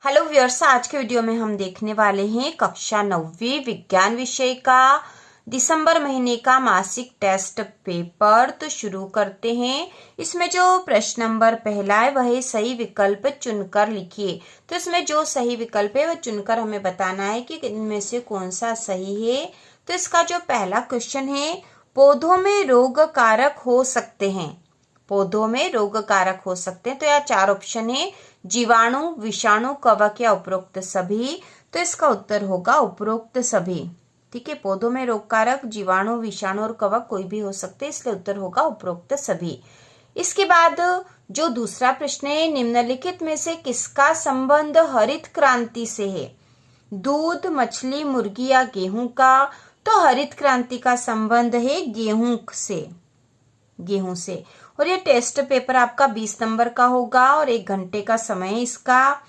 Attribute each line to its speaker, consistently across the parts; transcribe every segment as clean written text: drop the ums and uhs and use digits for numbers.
Speaker 1: Hello viewers, आज के video में हम देखने वाले हैं कक्षा 9वीं विज्ञान विषय का दिसंबर महीने का मासिक टेस्ट पेपर। तो शुरू करते हैं। इसमें जो प्रश्न नंबर पहला है वह है सही विकल्प चुनकर लिखिए। तो इसमें जो सही विकल्प है वह चुनकर हमें बताना है कि इनमें से कौन सा सही है। तो इसका जो पहला क्वेश्चन है, पौधों में रोग कारक हो सकते हैं। पौधों में रोग कारक हो सकते हैं। तो यहाँ चार ऑप्शन है, जीवाणु, विषाणु, कवक या उपरोक्त सभी। तो इसका उत्तर होगा उपरोक्त सभी। ठीक है, पौधों में रोग कारक जीवाणु, विषाणु और कवक कोई भी हो सकते हैं, इसलिए उत्तर होगा उपरोक्त सभी। इसके बाद जो दूसरा प्रश्न है, निम्नलिखित में से किसका संबंध हरित क्रांति से है? दूध, मछली, मुर्गी या गेहूं का? तो हरित क्रांति का संबंध है गेहूं से। गेहूं से। और ये टेस्ट पेपर आपका 20 नंबर का होगा और 1 घंटे का समय है इसका।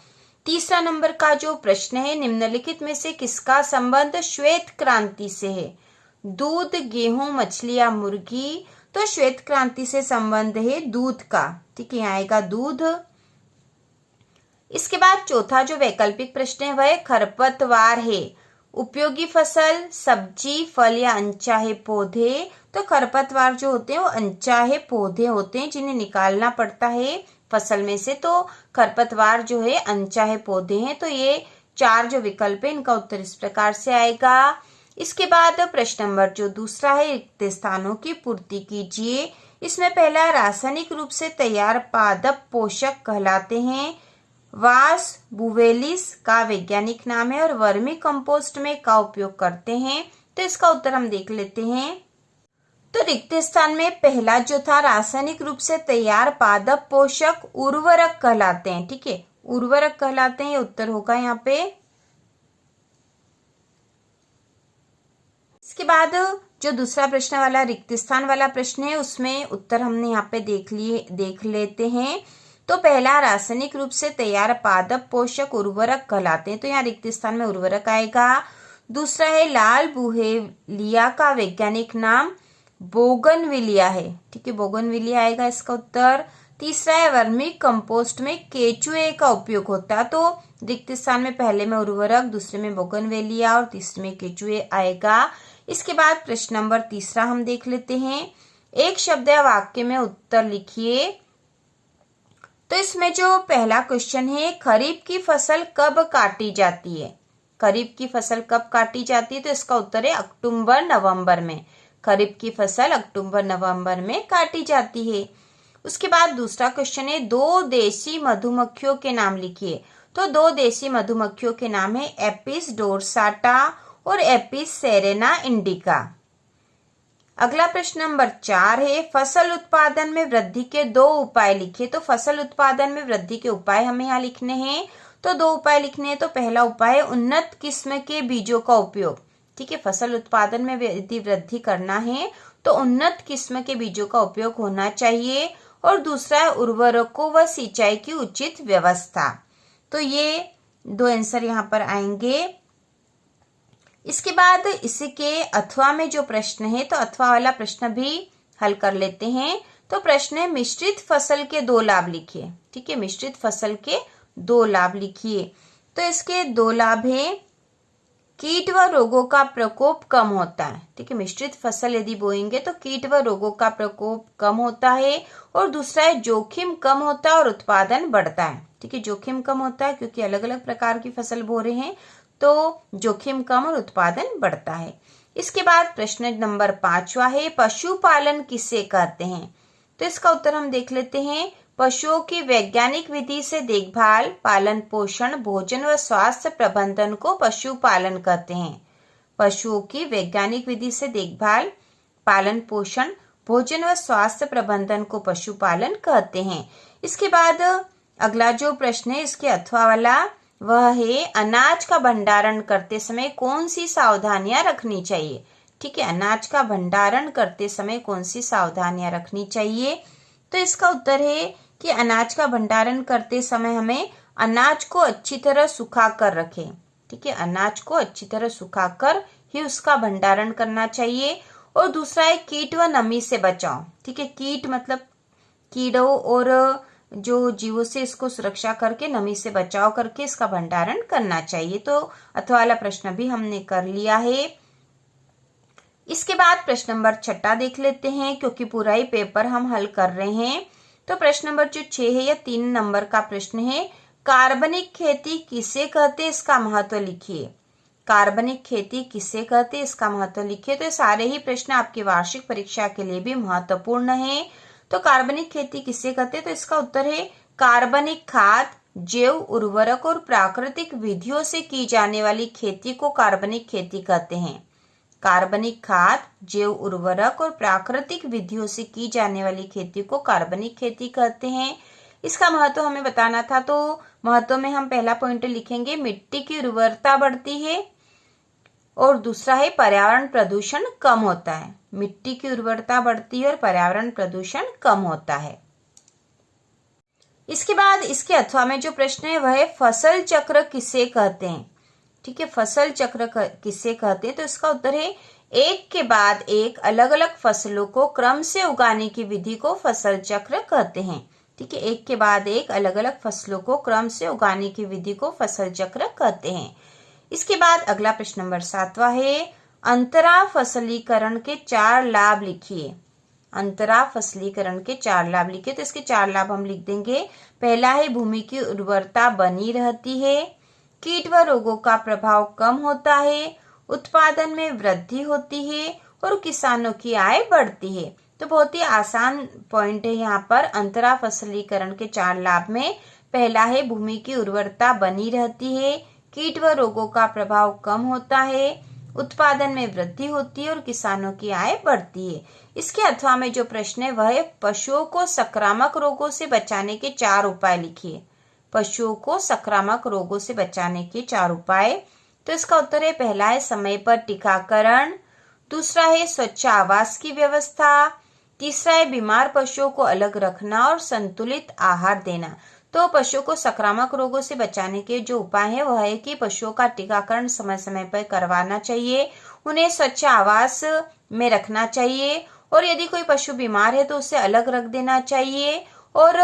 Speaker 1: तीसरा नंबर का जो प्रश्न है, निम्नलिखित में से किसका संबंध श्वेत क्रांति से है? दूध, गेहूं, मछली या मुर्गी? तो श्वेत क्रांति से संबंध है दूध का। ठीक है, यहाँ आएगा दूध। इसके बाद चौथा जो वैकल्पिक प्रश्न है वह खरपतवार है। उपयोगी फसल, सब्जी, फल या अनचाहे पौधे? तो खरपतवार जो होते हैं वो अनचाहे पौधे होते हैं जिन्हें निकालना पड़ता है फसल में से। तो खरपतवार जो है अनचाहे पौधे हैं। तो ये चार जो विकल्प है इनका उत्तर इस प्रकार से आएगा। इसके बाद प्रश्न नंबर जो दूसरा है, रिक्त स्थानों की पूर्ति कीजिए। इसमें पहला, रासायनिक रूप से तैयार पादप पोषक कहलाते हैं। वास बुवेलिस का वैज्ञानिक नाम है और वर्मी कंपोस्ट में का उपयोग करते हैं। तो इसका उत्तर हम देख लेते हैं। तो रिक्त स्थान में पहला जो था, रासायनिक रूप से तैयार पादप पोषक उर्वरक कहलाते हैं। ठीक है, उर्वरक कहलाते हैं, ये उत्तर होगा यहाँ पे। इसके बाद जो दूसरा प्रश्न वाला रिक्त स्थान वाला प्रश्न है उसमें उत्तर हमने यहाँ पे देख लेते हैं। तो पहला, रासायनिक रूप से तैयार पादप पोषक उर्वरक कहलाते हैं। तो यहाँ रिक्त स्थान में उर्वरक आएगा। दूसरा है, लाल बुहेलिया का वैज्ञानिक नाम बोगनविलिया है। ठीक है, बोगनविलिया आएगा इसका उत्तर। तीसरा है, वर्मी कंपोस्ट में केचुए का उपयोग होता है। तो रिक्त स्थान में पहले में उर्वरक, दूसरे में बोगनविलिया और तीसरे में केचुए आएगा। इसके बाद प्रश्न नंबर तीसरा हम देख लेते हैं। एक शब्द या वाक्य में उत्तर लिखिए। तो इसमें जो पहला क्वेश्चन है, खरीफ की फसल कब काटी जाती है? खरीफ की फसल कब काटी जाती है? तो इसका उत्तर है अक्टूबर नवंबर में। खरीफ की फसल अक्टूबर नवंबर में काटी जाती है। उसके बाद दूसरा क्वेश्चन है, दो देसी मधुमक्खियों के नाम लिखिए। तो दो देसी मधुमक्खियों के नाम है एपिस डोरसाटा और एपिस सेरेना इंडिका। अगला प्रश्न नंबर 4 है, फसल उत्पादन में वृद्धि के 2 उपाय लिखिए। तो फसल उत्पादन में वृद्धि के उपाय हमें यहाँ लिखने हैं। तो 2 उपाय लिखने हैं। तो पहला उपाय है उन्नत किस्म के बीजों का उपयोग। ठीक है, फसल उत्पादन में यदि वृद्धि करना है तो उन्नत किस्म के बीजों का उपयोग होना चाहिए। और दूसरा है उर्वरकों व सिंचाई की उचित व्यवस्था। तो ये 2 आंसर यहाँ पर आएंगे। इसके बाद इसी के अथवा में जो प्रश्न है, तो अथवा वाला प्रश्न भी हल कर लेते हैं। तो प्रश्न है, मिश्रित फसल के 2 लाभ लिखिए। ठीक है, मिश्रित फसल के 2 लाभ लिखिए। तो इसके 2 लाभ है, कीट व रोगों का प्रकोप कम होता है। ठीक है, मिश्रित फसल यदि बोएंगे तो कीट व रोगों का प्रकोप कम होता है। और दूसरा है, जोखिम कम होता है और उत्पादन बढ़ता है। ठीक है, जोखिम कम होता है क्योंकि अलग अलग प्रकार की फसल बो रहे हैं, तो जोखिम कम और उत्पादन बढ़ता है। इसके बाद प्रश्न नंबर 5वां है, पशुपालन किसे कहते हैं? तो इसका उत्तर हम देख लेते हैं। पशुओं की वैज्ञानिक विधि से देखभाल, पालन पोषण, भोजन व स्वास्थ्य प्रबंधन को पशुपालन कहते हैं। पशुओं की वैज्ञानिक विधि से देखभाल, पालन पोषण, भोजन व स्वास्थ्य प्रबंधन को पशुपालन कहते हैं। इसके बाद अगला जो प्रश्न है इसके अथवा वाला, वह है अनाज का भंडारण करते समय कौन सी सावधानियां रखनी चाहिए? ठीक है, अनाज का भंडारण करते समय कौन सी सावधानियां रखनी चाहिए? तो इसका उत्तर है कि अनाज का भंडारण करते समय हमें अनाज को अच्छी तरह सुखा कर रखें। ठीक है, अनाज को अच्छी तरह सुखा कर ही उसका भंडारण करना चाहिए। और दूसरा है, कीट व नमी से बचाओ। ठीक है, कीट मतलब कीड़ों और जो जीवों से इसको सुरक्षा करके नमी से बचाव करके इसका भंडारण करना चाहिए। तो अथवा वाला प्रश्न भी हमने कर लिया है। इसके बाद प्रश्न नंबर 6 देख लेते हैं, क्योंकि पूरा ही पेपर हम हल कर रहे हैं। तो प्रश्न नंबर जो 6 है, यह 3 नंबर का प्रश्न है। कार्बनिक खेती किसे कहते हैं, इसका महत्व लिखिए। कार्बनिक खेती किसे कहते हैं, इसका महत्व लिखिए। तो सारे ही प्रश्न आपकी वार्षिक परीक्षा के लिए भी महत्वपूर्ण है। तो कार्बनिक खेती किसे कहते हैं, तो इसका उत्तर है कार्बनिक खाद, जैव उर्वरक और प्राकृतिक विधियों से की जाने वाली खेती को कार्बनिक खेती कहते हैं। कार्बनिक खाद, जैव उर्वरक और प्राकृतिक विधियों से की जाने वाली खेती को कार्बनिक खेती कहते हैं। इसका महत्व हमें बताना था, तो महत्व में हम पहला पॉइंट लिखेंगे, मिट्टी की उर्वरता बढ़ती है, और दूसरा है पर्यावरण प्रदूषण कम होता है। मिट्टी की उर्वरता बढ़ती है और पर्यावरण प्रदूषण कम होता है। इसके बाद इसके अथवा में जो प्रश्न है वह है फसल चक्र किसे कहते हैं। ठीक है, फसल चक्र किसे कहते हैं, तो इसका उत्तर है एक के बाद एक अलग अलग फसलों को क्रम से उगाने की विधि को फसल चक्र कहते हैं। ठीक है, एक के बाद एक अलग अलग फसलों को क्रम से उगाने की विधि को फसल चक्र कहते हैं। इसके बाद अगला प्रश्न नंबर 7वां है, अंतरा फसलीकरण के 4 लाभ लिखिए। अंतरा फसलीकरण के 4 लाभ लिखिए। तो इसके 4 लाभ हम लिख देंगे। पहला है भूमि की उर्वरता बनी रहती है, कीट व रोगों का प्रभाव कम होता है, उत्पादन में वृद्धि होती है और किसानों की आय बढ़ती है। तो बहुत ही आसान पॉइंट है यहाँ पर। अंतरा फसलीकरण के 4 लाभ में पहला है भूमि की उर्वरता बनी रहती है, कीट व रोगों का प्रभाव कम होता है, उत्पादन में वृद्धि होती है और किसानों की आय बढ़ती है। इसके अथवा में जो प्रश्न है वह है पशुओं को संक्रामक रोगों से बचाने के 4 उपाय लिखिए। पशुओं को संक्रामक रोगों से बचाने के 4 उपाय। तो इसका उत्तर है पहला है समय पर टीकाकरण, दूसरा है स्वच्छ आवास की व्यवस्था, तीसरा है बीमार पशुओं को अलग रखना और संतुलित आहार देना। तो पशुओं को संक्रामक रोगों से बचाने के जो उपाय है वह है कि पशुओं का टीकाकरण समय समय पर करवाना चाहिए, उन्हें स्वच्छ आवास में रखना चाहिए, और यदि कोई पशु बीमार है तो उसे अलग रख देना चाहिए, और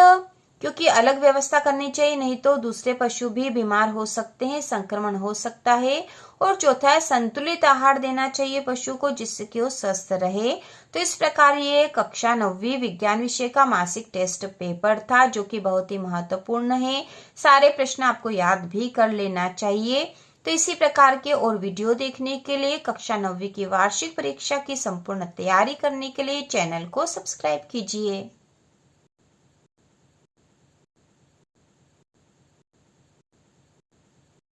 Speaker 1: क्योंकि अलग व्यवस्था करनी चाहिए, नहीं तो दूसरे पशु भी बीमार हो सकते हैं, संक्रमण हो सकता है। और चौथा है संतुलित आहार देना चाहिए पशु को, जिससे कि वो स्वस्थ रहे। तो इस प्रकार ये कक्षा 9वीं विज्ञान विषय का मासिक टेस्ट पेपर था, जो कि बहुत ही महत्वपूर्ण है। सारे प्रश्न आपको याद भी कर लेना चाहिए। तो इसी प्रकार के और वीडियो देखने के लिए, कक्षा 9वीं की वार्षिक परीक्षा की संपूर्ण तैयारी करने के लिए चैनल को सब्सक्राइब कीजिए।